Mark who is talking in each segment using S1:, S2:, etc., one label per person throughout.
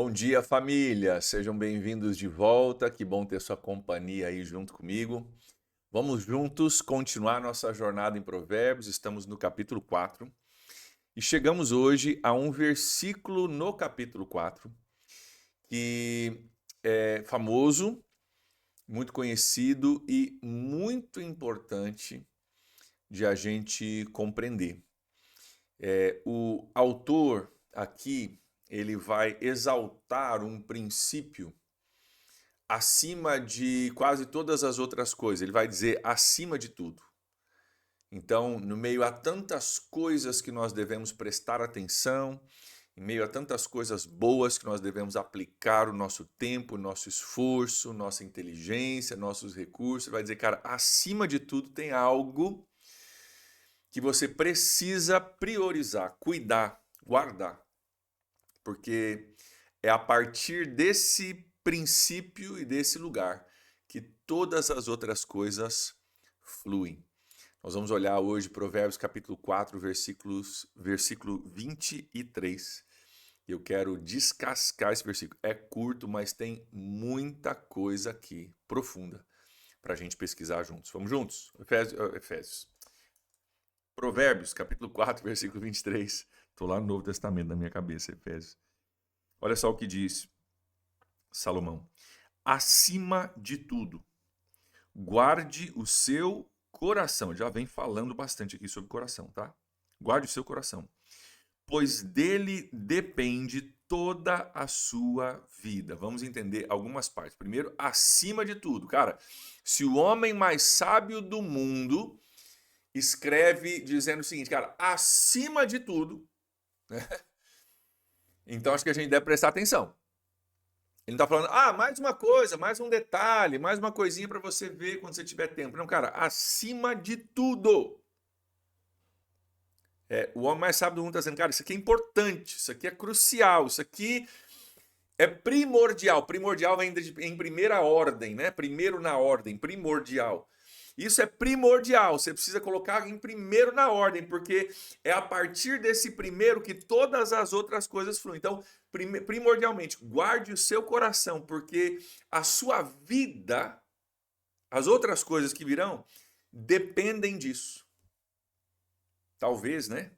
S1: Bom dia, família! Sejam bem-vindos de volta. Que bom ter sua companhia aí junto comigo. Vamos juntos continuar nossa jornada em Provérbios. Estamos no capítulo 4 e chegamos hoje a um versículo no capítulo 4 que é famoso, muito conhecido e muito importante de a gente compreender. O autor aqui, ele vai exaltar um princípio acima de quase todas as outras coisas. Ele vai dizer acima de tudo. Então, no meio a tantas coisas que nós devemos prestar atenção, em meio a tantas coisas boas que nós devemos aplicar o nosso tempo, o nosso esforço, nossa inteligência, nossos recursos, ele vai dizer, cara, acima de tudo tem algo que você precisa priorizar, cuidar, guardar, porque é a partir desse princípio e desse lugar que todas as outras coisas fluem. Nós vamos olhar hoje Provérbios capítulo 4, versículo 23. Eu quero descascar esse versículo. É curto, mas tem muita coisa aqui profunda para a gente pesquisar juntos. Vamos juntos? Efésios. Provérbios capítulo 4, versículo 23. Estou lá no Novo Testamento na minha cabeça, Efésios. Olha só o que diz Salomão. Acima de tudo, guarde o seu coração. Ele já vem falando bastante aqui sobre coração, tá? Guarde o seu coração, pois dele depende toda a sua vida. Vamos entender algumas partes. Primeiro, acima de tudo. Cara, se o homem mais sábio do mundo escreve dizendo o seguinte, cara, acima de tudo, então acho que a gente deve prestar atenção. Ele não está falando, mais uma coisa, mais um detalhe, mais uma coisinha para você ver quando você tiver tempo. Não, cara, acima de tudo. O homem mais sábio do mundo está dizendo, cara, isso aqui é importante, isso aqui é crucial, isso aqui é primordial. Primordial vem em primeira ordem, né? Primeiro na ordem, primordial. Isso é primordial, você precisa colocar em primeiro na ordem, porque é a partir desse primeiro que todas as outras coisas fluem. Então, primordialmente, guarde o seu coração, porque a sua vida, as outras coisas que virão, dependem disso. Talvez, né?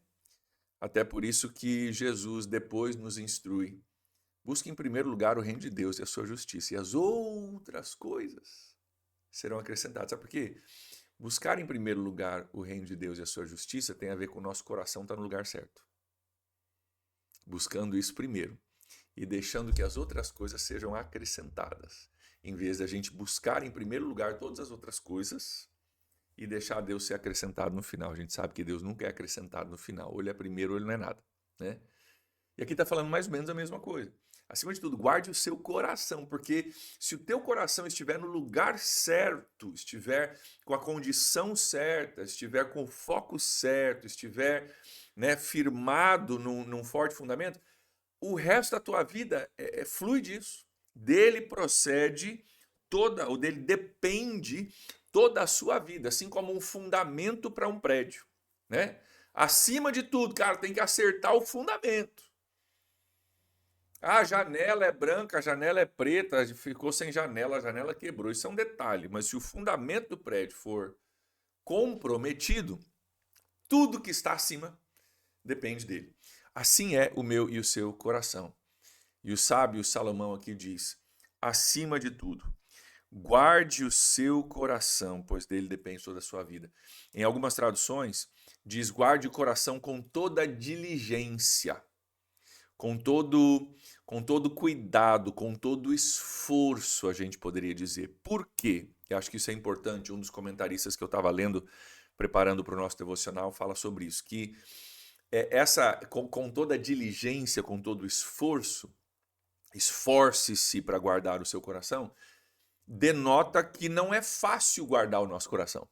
S1: Até por isso que Jesus depois nos instrui. Busque em primeiro lugar o reino de Deus e a sua justiça, e as outras coisas serão acrescentadas. Sabe por quê? Buscar em primeiro lugar o reino de Deus e a sua justiça tem a ver com o nosso coração estar no lugar certo. Buscando isso primeiro e deixando que as outras coisas sejam acrescentadas, em vez da gente buscar em primeiro lugar todas as outras coisas e deixar Deus ser acrescentado no final. A gente sabe que Deus nunca é acrescentado no final. Ou ele é primeiro ou ele não é nada, né? E aqui está falando mais ou menos a mesma coisa. Acima de tudo, guarde o seu coração, porque se o teu coração estiver no lugar certo, estiver com a condição certa, estiver com o foco certo, estiver, né, firmado num forte fundamento, o resto da tua vida flui disso. Dele procede toda, ou dele depende toda a sua vida, assim como um fundamento para um prédio, né? Acima de tudo, cara, tem que acertar o fundamento. A janela é branca, a janela é preta, ficou sem janela, a janela quebrou. Isso é um detalhe, mas se o fundamento do prédio for comprometido, tudo que está acima depende dele. Assim é o meu e o seu coração. E o sábio Salomão aqui diz: acima de tudo, guarde o seu coração, pois dele depende toda a sua vida. Em algumas traduções, diz: guarde o coração com toda diligência, com todo cuidado, com todo esforço, a gente poderia dizer. Por quê? Eu acho que isso é importante. Um dos comentaristas que eu estava lendo, preparando para o nosso devocional, fala sobre isso, que com toda diligência, com todo esforço, esforce-se para guardar o seu coração, denota que não é fácil guardar o nosso coração.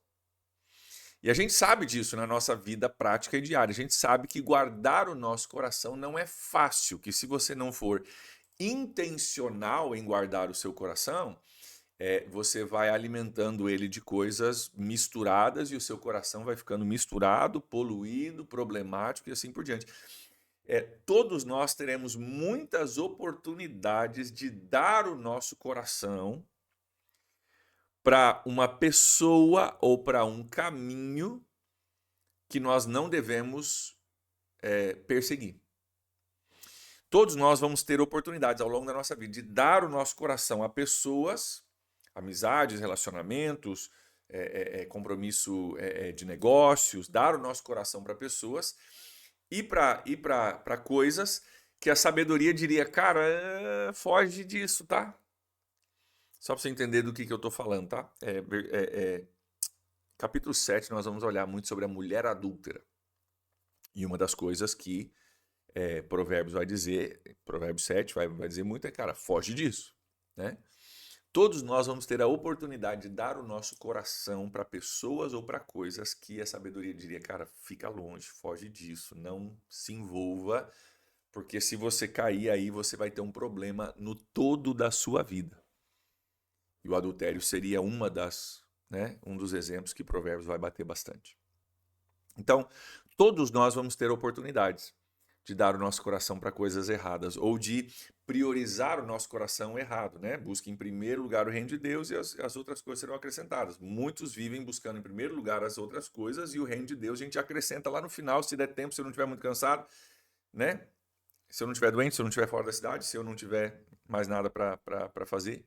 S1: E a gente sabe disso na nossa vida prática e diária. A gente sabe que guardar o nosso coração não é fácil, que se você não for intencional em guardar o seu coração, você vai alimentando ele de coisas misturadas e o seu coração vai ficando misturado, poluído, problemático e assim por diante. todos nós teremos muitas oportunidades de dar o nosso coração para uma pessoa ou para um caminho que nós não devemos perseguir. Todos nós vamos ter oportunidades ao longo da nossa vida de dar o nosso coração a pessoas, amizades, relacionamentos, compromisso de negócios, dar o nosso coração para pessoas e para coisas que a sabedoria diria, cara, foge disso, tá? Só para você entender do que eu estou falando, tá? Capítulo 7, nós vamos olhar muito sobre a mulher adúltera. E uma das coisas que Provérbios vai dizer, Provérbios 7 vai dizer muito cara, foge disso, né? Todos nós vamos ter a oportunidade de dar o nosso coração para pessoas ou para coisas que a sabedoria diria, cara, fica longe, foge disso, não se envolva, porque se você cair aí, você vai ter um problema no todo da sua vida. E o adultério seria um dos exemplos que Provérbios vai bater bastante. Então, todos nós vamos ter oportunidades de dar o nosso coração para coisas erradas ou de priorizar o nosso coração errado, né? Busque em primeiro lugar o reino de Deus e as outras coisas serão acrescentadas. Muitos vivem buscando em primeiro lugar as outras coisas e o reino de Deus a gente acrescenta lá no final, se der tempo, se eu não estiver muito cansado, né? Se eu não estiver doente, se eu não estiver fora da cidade, se eu não tiver mais nada para fazer.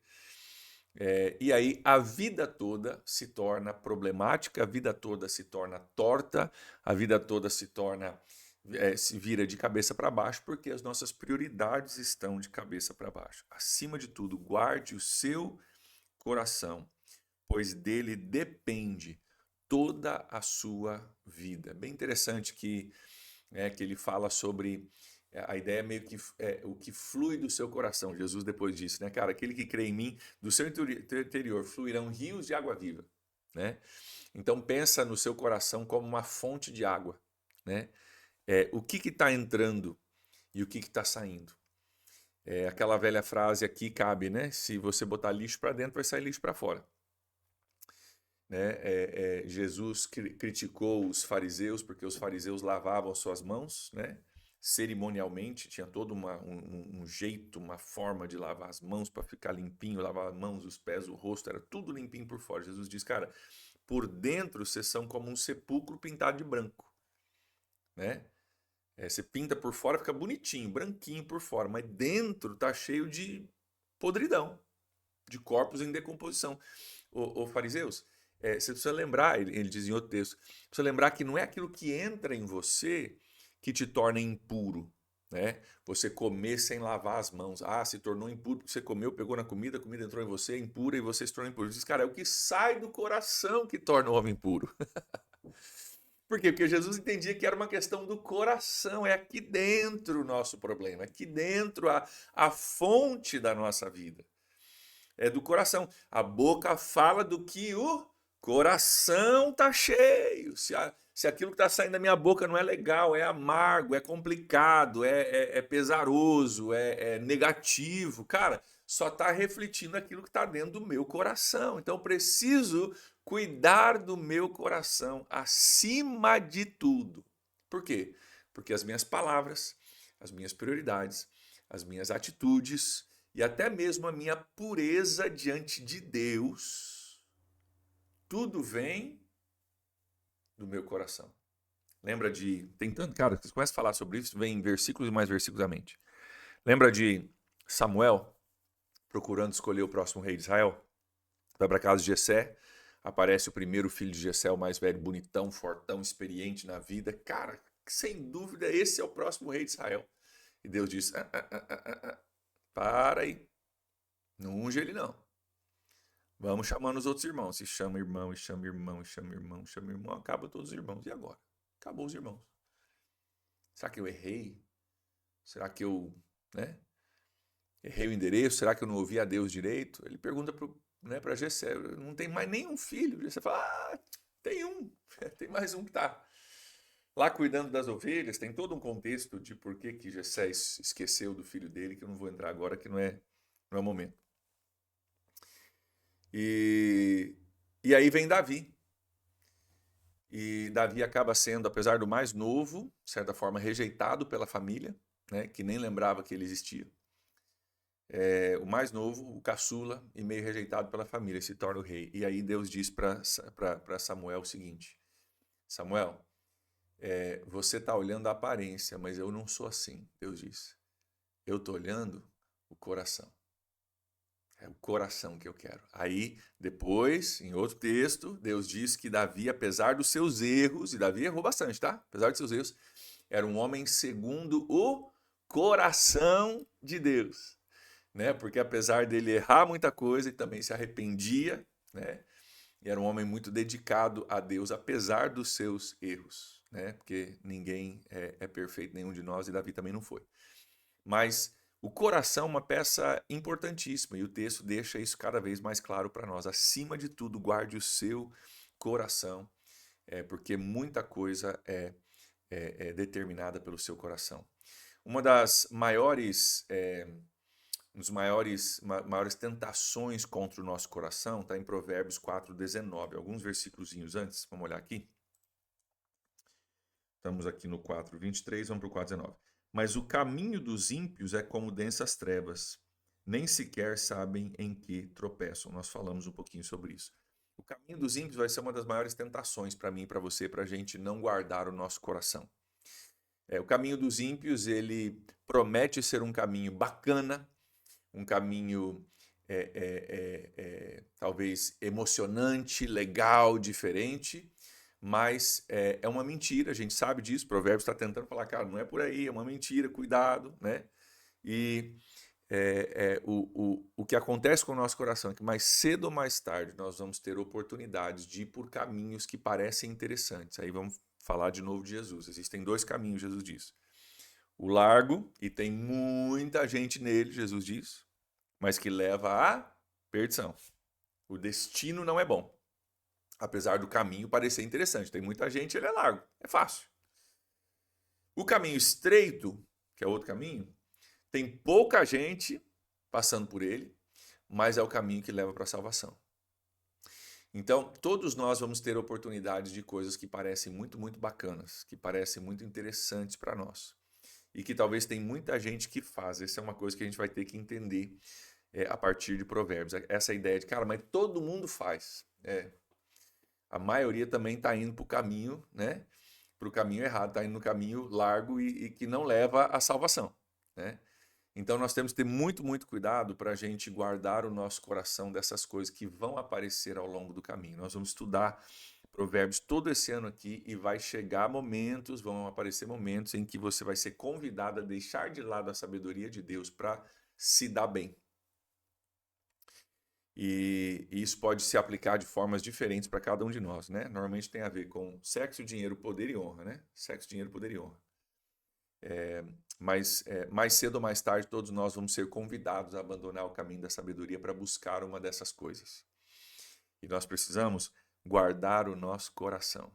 S1: E aí a vida toda se torna problemática, a vida toda se torna torta, a vida toda se vira de cabeça para baixo, porque as nossas prioridades estão de cabeça para baixo. Acima de tudo, guarde o seu coração, pois dele depende toda a sua vida. Bem interessante que ele fala sobre a ideia meio que o que flui do seu coração. Jesus depois disse, né, cara, aquele que crê em mim, do seu interior fluirão rios de água viva, né? Então pensa no seu coração como uma fonte de água, né? O que está entrando e o que está saindo. Aquela velha frase aqui cabe, né? Se você botar lixo para dentro, vai sair lixo para fora. Né? Jesus criticou os fariseus porque os fariseus lavavam suas mãos, né? Cerimonialmente, tinha todo um jeito, uma forma de lavar as mãos para ficar limpinho, lavar as mãos, os pés, o rosto, era tudo limpinho por fora. Jesus diz, cara, por dentro vocês são como um sepulcro pintado de branco, né? Você pinta por fora, fica bonitinho, branquinho por fora, mas dentro tá cheio de podridão, de corpos em decomposição. Ô fariseus, você precisa lembrar, ele diz em outro texto, precisa lembrar que não é aquilo que entra em você que te torna impuro, né? Você comer sem lavar as mãos. Se tornou impuro porque você comeu, pegou na comida, a comida entrou em você, é impura e você se tornou impuro. Diz, cara, é o que sai do coração que torna o homem impuro. Por quê? Porque Jesus entendia que era uma questão do coração, é aqui dentro o nosso problema, é aqui dentro a fonte da nossa vida. É do coração. A boca fala do que o coração tá cheio. Se aquilo que está saindo da minha boca não é legal, é amargo, é complicado, é pesaroso, é negativo, cara, só está refletindo aquilo que está dentro do meu coração. Então eu preciso cuidar do meu coração acima de tudo. Por quê? Porque as minhas palavras, as minhas prioridades, as minhas atitudes e até mesmo a minha pureza diante de Deus, tudo vem do meu coração. Lembra de... Tem tanto, cara, você começa a falar sobre isso, vem versículos e mais versículos à mente. Lembra de Samuel procurando escolher o próximo rei de Israel? Vai para casa de Jessé, aparece o primeiro filho de Jessé, o mais velho, bonitão, fortão, experiente na vida. Cara, sem dúvida, esse é o próximo rei de Israel. E Deus diz, para aí, não unge ele não. Vamos chamando os outros irmãos. E chama irmão, e chama irmão, e chama irmão, e chama irmão. Acaba todos os irmãos. E agora? Acabou os irmãos. Será que eu errei? Será que eu errei o endereço? Será que eu não ouvi a Deus direito? Ele pergunta para Jessé, não tem mais nenhum filho. Jessé fala, tem um. Tem mais um que está lá cuidando das ovelhas. Tem todo um contexto de por que Jessé esqueceu do filho dele, que eu não vou entrar agora, que não é o momento. E aí vem Davi. E Davi acaba sendo, apesar do mais novo, de certa forma, rejeitado pela família, né, que nem lembrava que ele existia. O mais novo, o caçula, e meio rejeitado pela família, se torna o rei. E aí Deus diz para Samuel o seguinte: Samuel, você está olhando a aparência, mas eu não sou assim, Deus diz. Eu estou olhando o coração. É o coração que eu quero. Aí, depois, em outro texto, Deus diz que Davi, apesar dos seus erros, e Davi errou bastante, tá? Apesar dos seus erros, era um homem segundo o coração de Deus, né? Porque apesar dele errar muita coisa, ele também se arrependia, né? E era um homem muito dedicado a Deus, apesar dos seus erros, né? Porque ninguém é perfeito, nenhum de nós, e Davi também não foi. Mas o coração é uma peça importantíssima e o texto deixa isso cada vez mais claro para nós. Acima de tudo, guarde o seu coração, porque muita coisa é determinada pelo seu coração. Uma das maiores, maiores tentações contra o nosso coração está em Provérbios 4:19. Alguns versículos antes, vamos olhar aqui. Estamos aqui no 4:23, vamos para o 4:19. Mas o caminho dos ímpios é como densas trevas, nem sequer sabem em que tropeçam. Nós falamos um pouquinho sobre isso. O caminho dos ímpios vai ser uma das maiores tentações para mim e para você, para a gente não guardar o nosso coração. O caminho dos ímpios, ele promete ser um caminho bacana, um caminho talvez emocionante, legal, diferente, mas é uma mentira, a gente sabe disso. Provérbios está tentando falar, cara, não é por aí, é uma mentira, cuidado, né? E o que acontece com o nosso coração é que mais cedo ou mais tarde nós vamos ter oportunidades de ir por caminhos que parecem interessantes. Aí vamos falar de novo de Jesus. Existem dois caminhos, Jesus diz. O largo, e tem muita gente nele, Jesus diz, mas que leva à perdição. O destino não é bom. Apesar do caminho parecer interessante. Tem muita gente, ele é largo, é fácil. O caminho estreito, que é outro caminho, tem pouca gente passando por ele, mas é o caminho que leva para a salvação. Então, todos nós vamos ter oportunidades de coisas que parecem muito, muito bacanas, que parecem muito interessantes para nós. E que talvez tem muita gente que faz. Essa é uma coisa que a gente vai ter que entender a partir de Provérbios. Essa ideia de, cara, mas todo mundo faz. A maioria também está indo para o caminho, né? Para o caminho errado, está indo no caminho largo e que não leva à salvação, né? Então nós temos que ter muito, muito cuidado para a gente guardar o nosso coração dessas coisas que vão aparecer ao longo do caminho. Nós vamos estudar Provérbios todo esse ano aqui e vai chegar momentos, vão aparecer momentos em que você vai ser convidado a deixar de lado a sabedoria de Deus para se dar bem. E isso pode se aplicar de formas diferentes para cada um de nós, né? Normalmente tem a ver com sexo, dinheiro, poder e honra, né? Sexo, dinheiro, poder e honra. Mas mais cedo ou mais tarde todos nós vamos ser convidados a abandonar o caminho da sabedoria para buscar uma dessas coisas. E nós precisamos guardar o nosso coração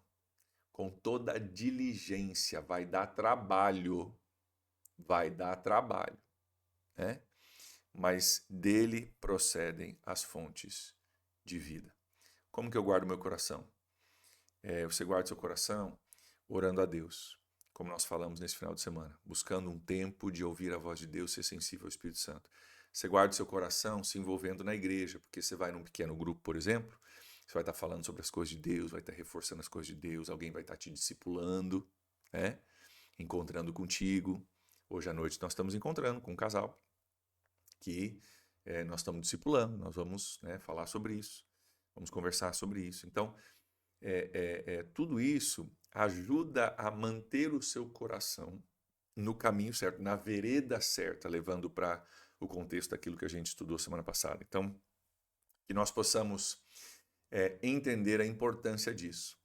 S1: com toda a diligência. Vai dar trabalho, né? Mas dele procedem as fontes de vida. Como que eu guardo meu coração? Você guarda seu coração orando a Deus, como nós falamos nesse final de semana, buscando um tempo de ouvir a voz de Deus, ser sensível ao Espírito Santo. Você guarda seu coração se envolvendo na igreja, porque você vai num pequeno grupo, por exemplo, você vai estar falando sobre as coisas de Deus, vai estar reforçando as coisas de Deus, alguém vai estar te discipulando, né? Encontrando contigo. Hoje à noite nós estamos encontrando com um casal que nós estamos discipulando, nós vamos falar sobre isso, vamos conversar sobre isso. Então, tudo isso ajuda a manter o seu coração no caminho certo, na vereda certa, levando para o contexto daquilo que a gente estudou semana passada. Então, que nós possamos entender a importância disso,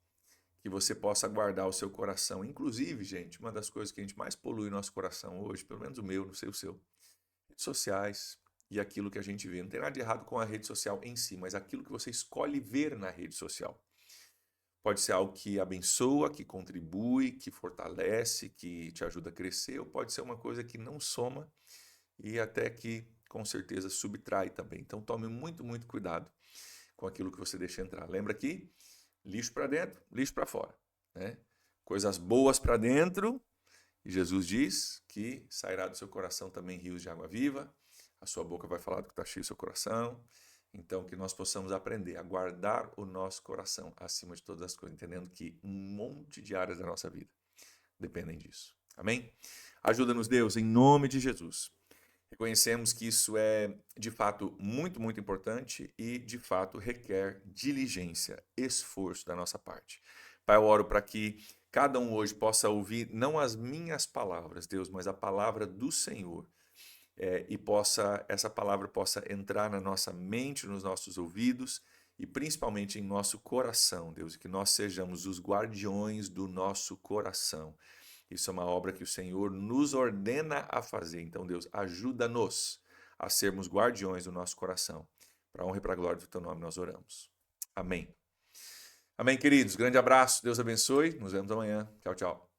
S1: que você possa guardar o seu coração. Inclusive, gente, uma das coisas que a gente mais polui no nosso coração hoje, pelo menos o meu, não sei o seu, redes sociais e aquilo que a gente vê. Não tem nada de errado com a rede social em si, mas aquilo que você escolhe ver na rede social. Pode ser algo que abençoa, que contribui, que fortalece, que te ajuda a crescer, ou pode ser uma coisa que não soma e até que, com certeza, subtrai também. Então, tome muito, muito cuidado com aquilo que você deixa entrar. Lembra que lixo para dentro, lixo para fora. né? Coisas boas para dentro, e Jesus diz que sairá do seu coração também rios de água viva, a sua boca vai falar do que está cheio do seu coração. Então, que nós possamos aprender a guardar o nosso coração acima de todas as coisas, entendendo que um monte de áreas da nossa vida dependem disso. Amém? Ajuda-nos, Deus, em nome de Jesus. Reconhecemos que isso é, de fato, muito, muito importante e, de fato, requer diligência, esforço da nossa parte. Pai, eu oro para que cada um hoje possa ouvir não as minhas palavras, Deus, mas a palavra do Senhor. E essa palavra possa entrar na nossa mente, nos nossos ouvidos e principalmente em nosso coração, Deus, e que nós sejamos os guardiões do nosso coração. Isso é uma obra que o Senhor nos ordena a fazer. Então, Deus, ajuda-nos a sermos guardiões do nosso coração. Para a honra e para a glória do teu nome nós oramos. Amém. Amém, queridos. Grande abraço. Deus abençoe. Nos vemos amanhã. Tchau, tchau.